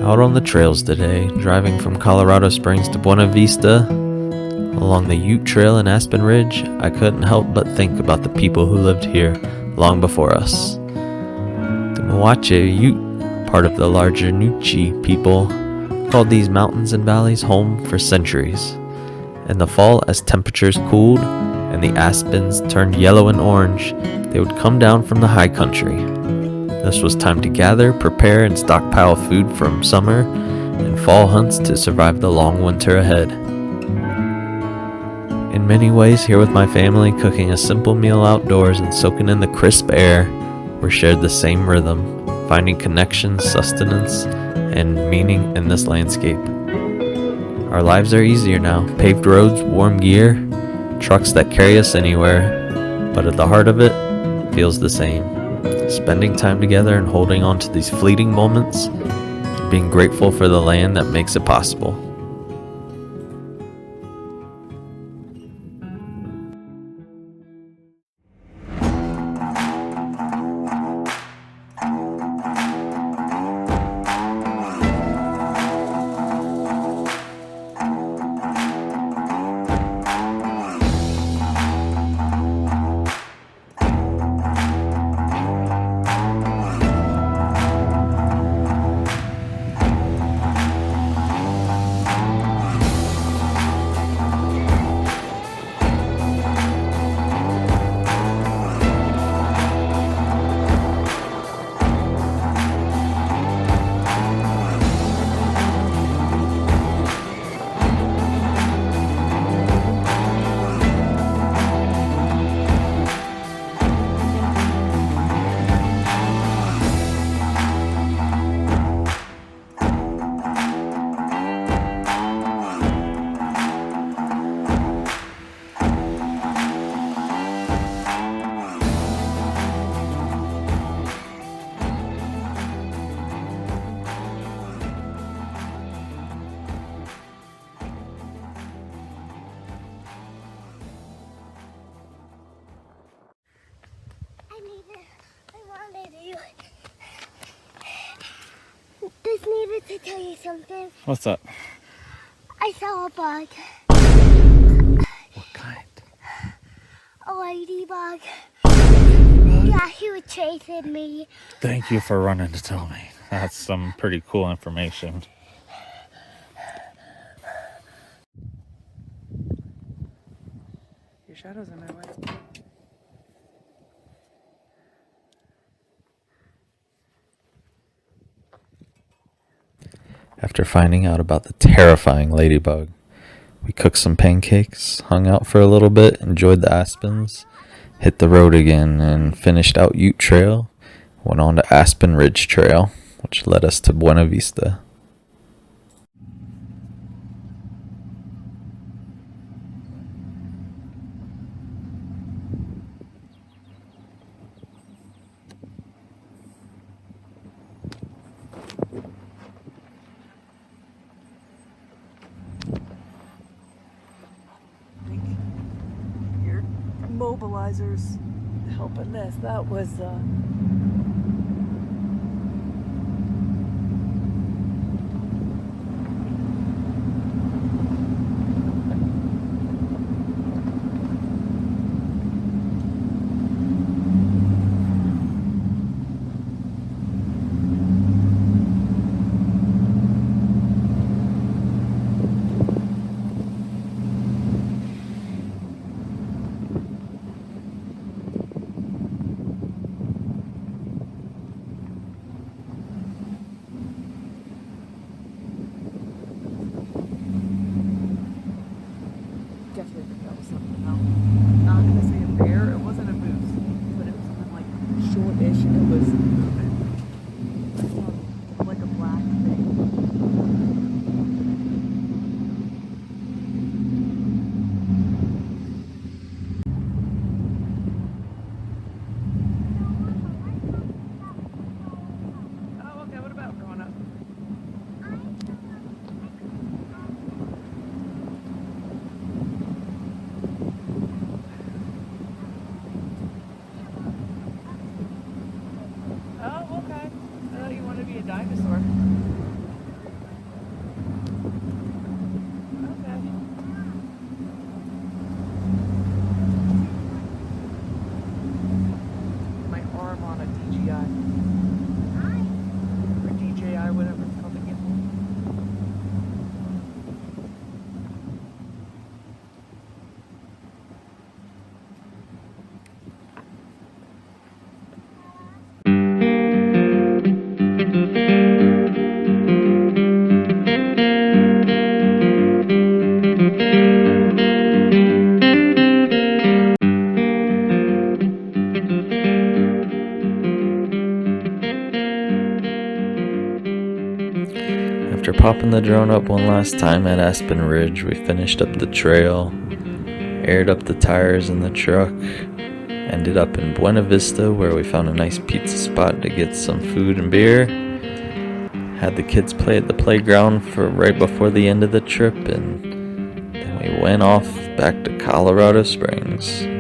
Out on the trails today, driving from Colorado Springs to Buena Vista, along the Ute Trail in Aspen Ridge, I couldn't help but think about the people who lived here long before us. The Moache Ute, part of the larger Nuchi people, called these mountains and valleys home for centuries. In the fall, as temperatures cooled and the aspens turned yellow and orange, they would come down from the high country. This was time to gather, prepare, and stockpile food from summer and fall hunts to survive the long winter ahead. In many ways, here with my family, cooking a simple meal outdoors and soaking in the crisp air, we shared the same rhythm, finding connection, sustenance, and meaning in this landscape. Our lives are easier now, paved roads, warm gear, trucks that carry us anywhere, but at the heart of it, feels the same. Spending time together and holding on to these fleeting moments, and being grateful for the land that makes it possible. Just needed to tell you something. What's up? I saw a bug. What kind? A ladybug. Ladybug? Yeah, he was chasing me. Thank you for running to tell me. That's some pretty cool information. Your shadow's in my way. After finding out about the terrifying ladybug, we cooked some pancakes, hung out for a little bit, enjoyed the aspens, hit the road again, and finished out Ute Trail, went on to Aspen Ridge Trail, which led us to Buena Vista. Your mobilizers helping this. That was definitely think that was something else. Not gonna say a bear. It wasn't a moose, but it was something like short-ish, and it was moving. I saw like a black thing. Oh, okay. What about growing up? Oh, okay. I thought you wanted to be a dinosaur. After popping the drone up one last time at Aspen Ridge, we finished up the trail, aired up the tires in the truck, ended up in Buena Vista where we found a nice pizza spot to get some food and beer. Had the kids play at the playground for right before the end of the trip, and then we went off back to Colorado Springs.